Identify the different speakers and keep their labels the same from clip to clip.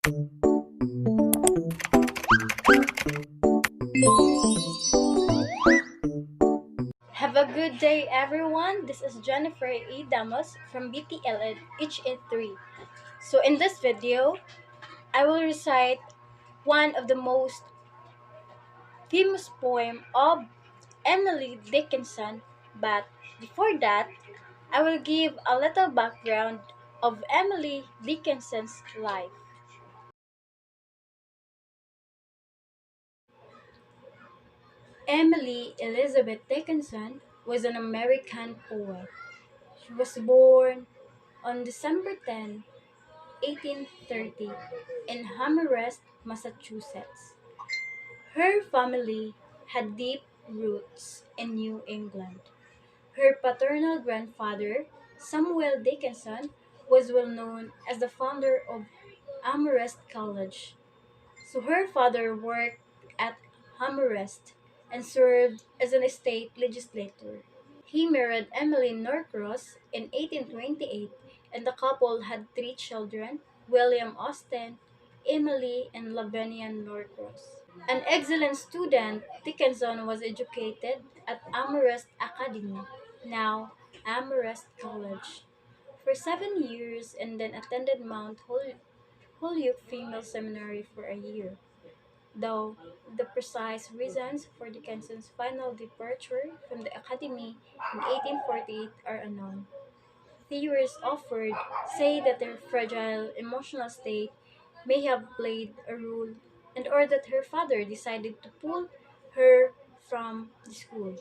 Speaker 1: Have a good day, everyone. This is Jennifer E. Damos from BTL HE3. So, in this video, I will recite one of the most famous poem of Emily Dickinson. But before that, I will give a little background of Emily Dickinson's life. Emily Elizabeth Dickinson was an American poet. She was born on December 10, 1830, in Hammerest, Massachusetts. Her family had deep roots in New England. Her paternal grandfather, Samuel Dickinson, was well known as the founder of Amherst College. So her father worked at Amherst and served as an state legislator. He married Emily Norcross in 1828, and the couple had three children: William Austin, Emily, and Lavinia Norcross. An excellent student, Dickinson was educated at Amherst Academy, now Amherst College, for 7 years, and then attended Mount Holyoke Female Seminary for a year, though the precise reasons for Dickinson's final departure from the Academy in 1848 are unknown. Theories offered say that her fragile emotional state may have played a role, and or that her father decided to pull her from the school.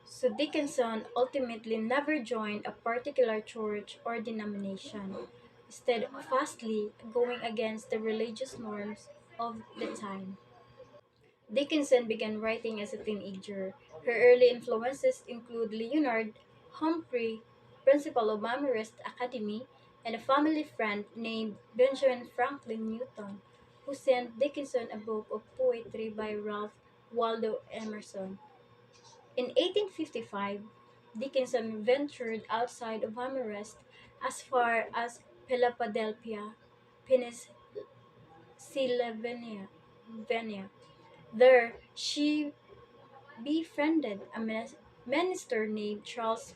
Speaker 1: So Dickinson ultimately never joined a particular church or denomination, instead fastly going against the religious norms of the time. Dickinson began writing as a teenager. Her early influences include Leonard Humphrey, principal of Amherst Academy, and a family friend named Benjamin Franklin Newton, who sent Dickinson a book of poetry by Ralph Waldo Emerson. In 1855, Dickinson ventured outside of Amherst as far as Philadelphia, Pennsylvania. There, she befriended a minister named Charles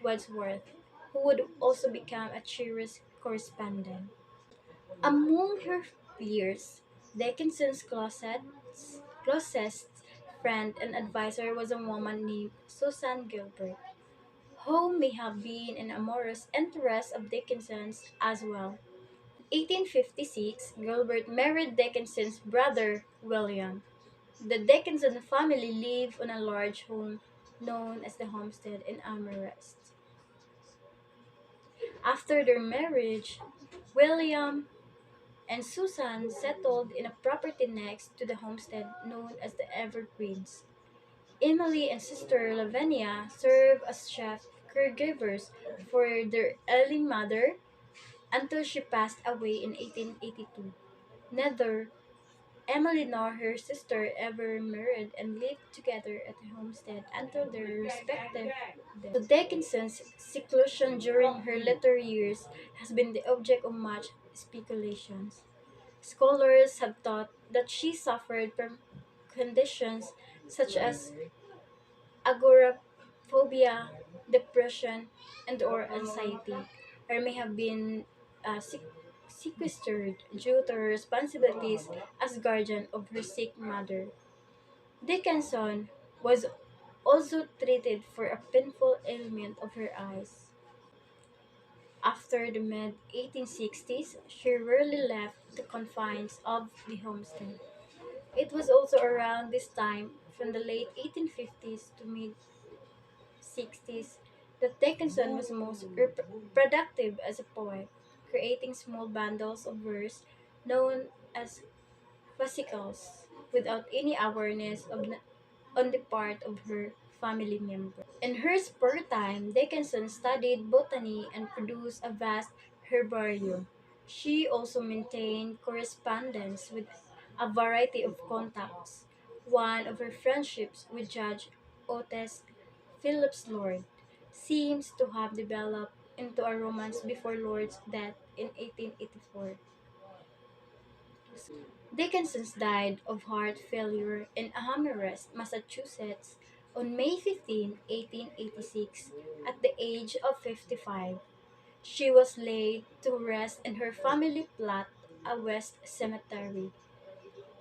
Speaker 1: Wadsworth, who would also become a cherished correspondent. Among her peers, Dickinson's closest friend and advisor was a woman named Susan Gilbert, who may have been an amorous interest of Dickinson's as well. In 1856, Gilbert married Dickinson's brother, William. The Dickinson family lived on a large home known as the homestead in Amherst. After their marriage, William and Susan settled in a property next to the homestead known as the Evergreens. Emily and sister Lavinia served as chef caregivers for their ailing mother until she passed away in 1882. Neither Emily nor her sister ever married and lived together at the homestead until their respective deaths. The Dickinson's seclusion during her later years has been the object of much speculations. Scholars have thought that she suffered from conditions such as agoraphobia, depression, and/or anxiety, or may have been sequestered due to her responsibilities as guardian of her sick mother. Dickinson was also treated for a painful ailment of her eyes. After the mid 1860s, she rarely left the confines of the homestead. It was also around this time, from the late 1850s to mid 60s, that Dickinson was most productive as a poet, creating small bundles of verse known as fascicles without any awareness on the part of her family members. In her spare time, Dickinson studied botany and produced a vast herbarium. She also maintained correspondence with a variety of contacts. One of her friendships with Judge Otis Phillips Lord seems to have developed into a romance before Lord's death in 1884. Dickinson died of heart failure in Amherst, Massachusetts on May 15, 1886, at the age of 55. She was laid to rest in her family plot, a West Cemetery.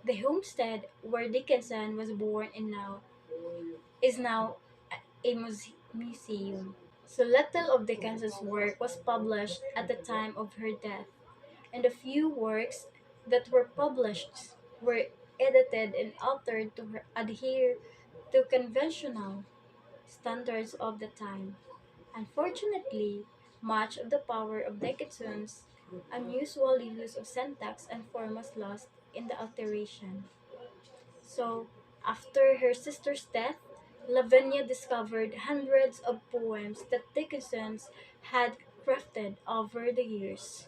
Speaker 1: The homestead where Dickinson was born is now a museum. So little of Dickinson's work was published at the time of her death, and the few works that were published were edited and altered to adhere to conventional standards of the time. Unfortunately, much of the power of Dickinson's unusual use of syntax and form was lost in the alteration. So, after her sister's death, Lavinia discovered hundreds of poems that Dickinson had crafted over the years.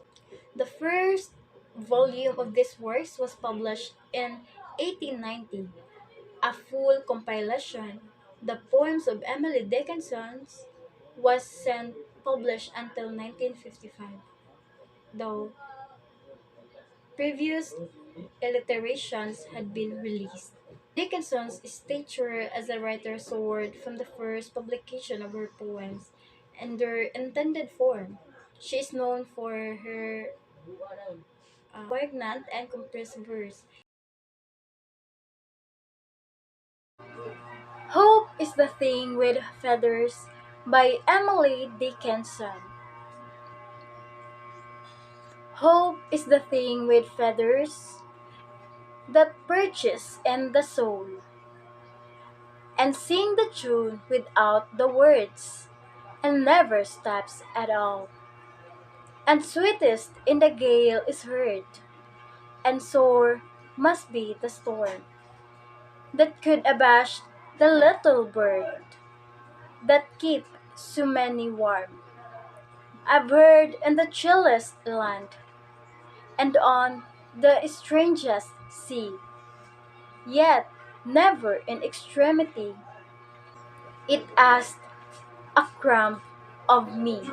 Speaker 1: The first volume of these works was published in 1890, a full compilation. The poems of Emily Dickinson was sent published until 1955, though previous alliterations had been released. Dickinson's stature as a writer soared from the first publication of her poems and their intended form. She is known for her poignant and compressed verse. Hope is the Thing with Feathers by Emily Dickinson. Hope is the thing with feathers that perches in the soul and sing the tune without the words and never stops at all. And sweetest in the gale is heard, and sore must be the storm that could abash the little bird that keep so many warm. I've heard in the chillest land and on the strangest sea, yet never in extremity it asked a crumb of me.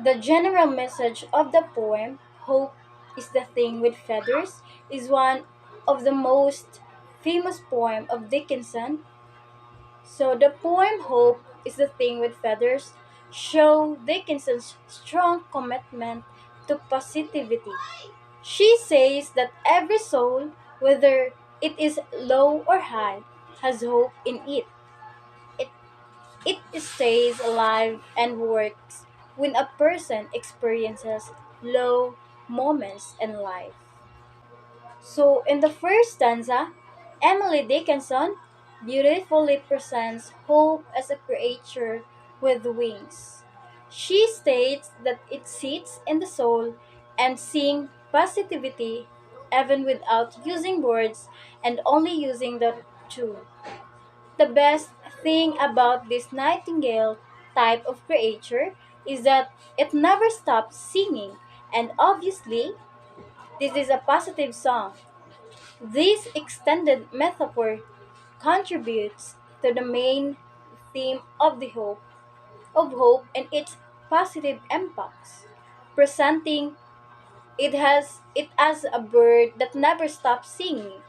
Speaker 1: The general message of the poem, Hope is the Thing with Feathers, is one of the most famous poem of Dickinson. So the poem Hope is the Thing with Feathers show Dickinson's strong commitment to positivity. She says that every soul, whether it is low or high, has hope in it. It, it stays alive and works when a person experiences low moments in life. So, in the first stanza, Emily Dickinson beautifully presents hope as a creature with wings. She states that it sits in the soul and sings positivity even without using words and only using the tune. The best thing about this nightingale type of creature is that it never stops singing, and obviously, this is a positive song. This extended metaphor contributes to the main theme of the hope and its positive impacts, presenting it as a bird that never stops singing.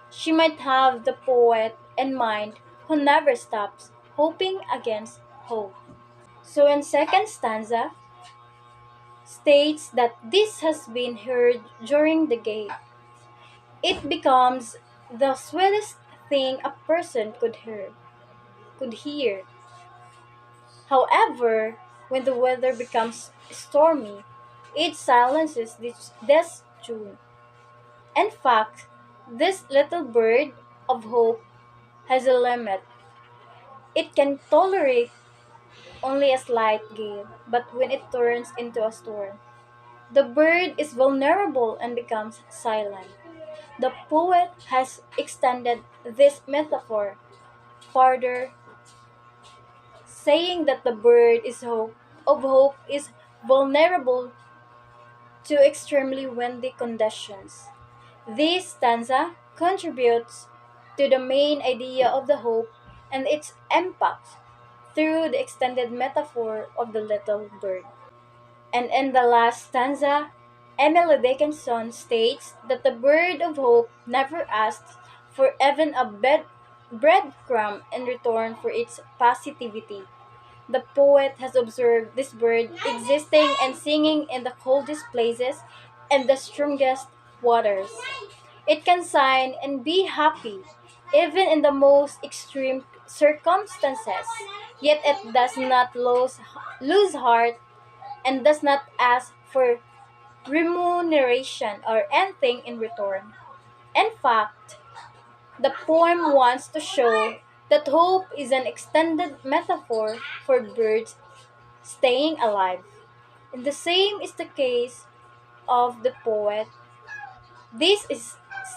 Speaker 1: She might have the poet in mind who never stops hoping against hope. So in second stanza states that this has been heard during the gate. It becomes the sweetest thing a person could hear. However, when the weather becomes stormy, it silences this tune. In fact, this little bird of hope has a limit. It can tolerate only a slight gale, but when it turns into a storm, the bird is vulnerable and becomes silent. The poet has extended this metaphor further, saying that the bird of hope is vulnerable to extremely windy conditions. This stanza contributes to the main idea of the hope and its impact through the extended metaphor of the little bird. And in the last stanza, Emily Dickinson states that the bird of hope never asks for even a breadcrumb in return for its positivity. The poet has observed this bird existing and singing in the coldest places and the strongest waters. It can sign and be happy, even in the most extreme circumstances, yet it does not lose heart and does not ask for remuneration or anything in return. In fact, the poem wants to show that hope is an extended metaphor for birds staying alive. And the same is the case of the poet.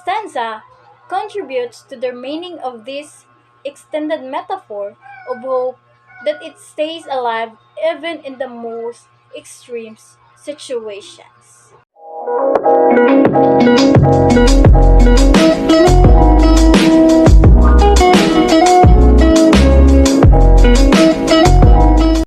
Speaker 1: Stanza contributes to the meaning of this extended metaphor of hope that it stays alive even in the most extreme situations.